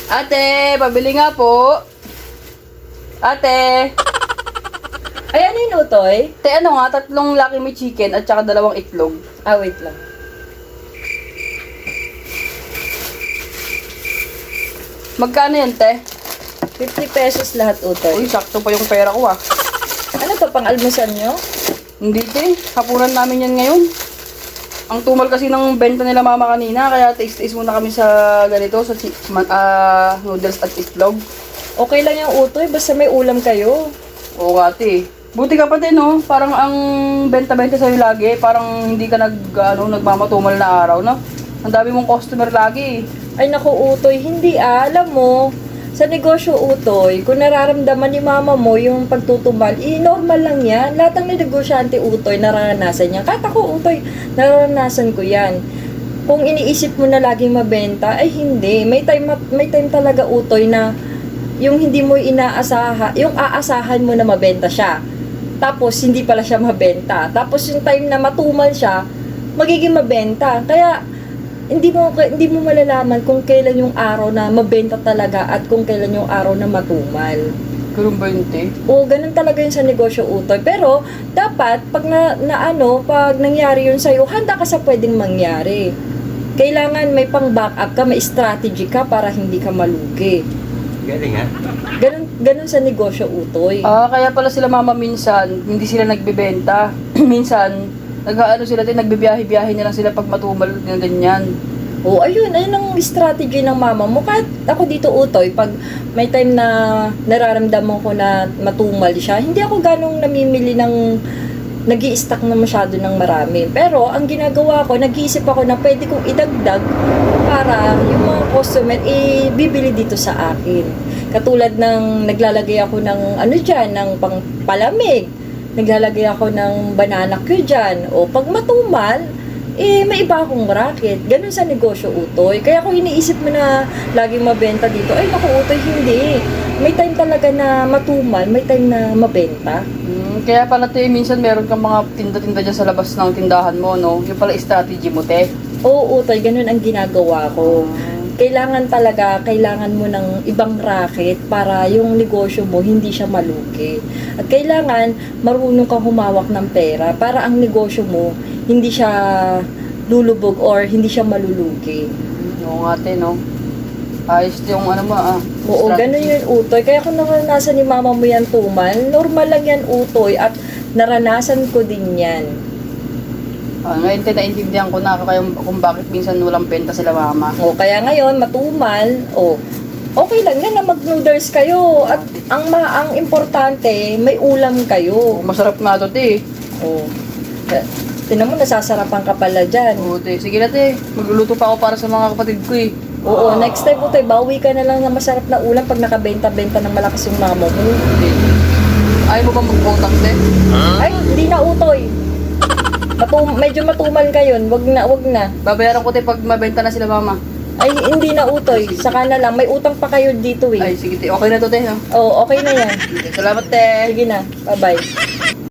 Ate, pabili nga po. Ate. Ay, ano yun, Utoy? Te, ano nga, 3 Lucky Me Chicken at saka 2 itlog. Ah, wait lang. Magkano yan, te? 50 pesos lahat, Utoy. Uy, sakto pa yung pera ko ah. Ano to, pang almusal nyo? Hindi, te. Hapunan namin yan ngayon. Ang tumal kasi ng benta nila mama kanina, kaya taste-taste muna kami sa ganito, sa noodles at itlog. Okay lang yung Utoy, basta may ulam kayo. Oo nga, te. Buti ka pa din, no? Parang ang benta-benta sa'yo lagi, parang hindi ka nagmamatumal na araw, no? Ang dami mong customer lagi. Ay, naku, Utoy, hindi alam mo. Sa negosyo, Utoy, kung nararamdaman ni mama mo yung pagtutumal, normal lang yan. Lahat ng negosyante, Utoy, nararanasan yan. Kahit ako, Utoy, nararanasan ko yan. Kung iniisip mo na laging mabenta, ay hindi. May time talaga, Utoy, na yung hindi mo yung aasahan mo na mabenta siya. Tapos, hindi pala siya mabenta. Tapos, yung time na matumal siya, magiging mabenta. Kaya, hindi mo malalaman kung kailan yung araw na mabenta talaga at kung kailan yung araw na matumal. Ganun ba yun, te? O, ganun talaga yun sa negosyo, Utoy. Pero, dapat, pag pag nangyari yun sa'yo, handa ka sa pwedeng mangyari. Kailangan may pang backup ka, may strategy ka para hindi ka malugi. Galing ha? Ganun sa negosyo, Utoy. Kaya pala sila mama minsan, hindi sila nagbebenta. Minsan, nagbibiyahe-biyahe na lang sila pag matumal na ganyan. O, ayun ang strategy ng mama mo. Kahit ako dito, Utoy, pag may time na nararamdaman ko na matumal siya, hindi ako ganong namimili ng nag-i-stock na masyado ng marami. Pero, ang ginagawa ko, nag-iisip ako na pwede kong idagdag para yung mga customer bibili dito sa akin. Katulad ng naglalagay ako ng ng pampalamig. Naglalagay ako ng banana cue dyan. O pag matumal, may iba akong racket. Ganun sa negosyo, Utoy. Kaya kung iniisip mo na laging mabenta dito, ay naku, Utoy, hindi. May time talaga na matumal, may time na mabenta. Kaya pala, te, minsan meron kang mga tinda-tinda dyan sa labas ng tindahan mo, no? Yung pala strategy mo, te. Oo, Utoy, ganun ang ginagawa ko. Kailangan mo ng ibang racket para yung negosyo mo hindi siya malugi. At kailangan marunong kang humawak ng pera para ang negosyo mo hindi siya lulubog or hindi siya malulugi. Oo nga, te, no? Ayos yung Oo, ganun yun, Utoy. Kaya kung naranasan ni mama mo yan tumal, normal lang yan, Utoy. At naranasan ko din yan. Ngayon, te, naintindihan ko na kung bakit minsan walang benta sila mama. O, kaya ngayon, matumal, okay lang yan na mag-noodles kayo. At ang importante, may ulam kayo. Masarap nga to, te. Tinan mo, nasasarapan ka pala dyan. Oo, te. Sige na, te. Magluluto pa ako para sa mga kapatid ko, eh. Oo, next time, Utoy, bawi ka na lang ng masarap na ulam pag nakabenta-benta ng malakas yung mama mo. Ayaw mo ba mag-utang, te? Ay, hindi na, Utoy. Medyo matumal ka yun. Wag na. Babayaran ko, te, pag mabenta na sila mama. Ay, hindi na, Utoy. Saka na lang. May utang pa kayo dito, eh. Ay, sige, te. Okay na to, te, ha? Oo, okay na yan. Salamat, te. Sige na. Bye-bye.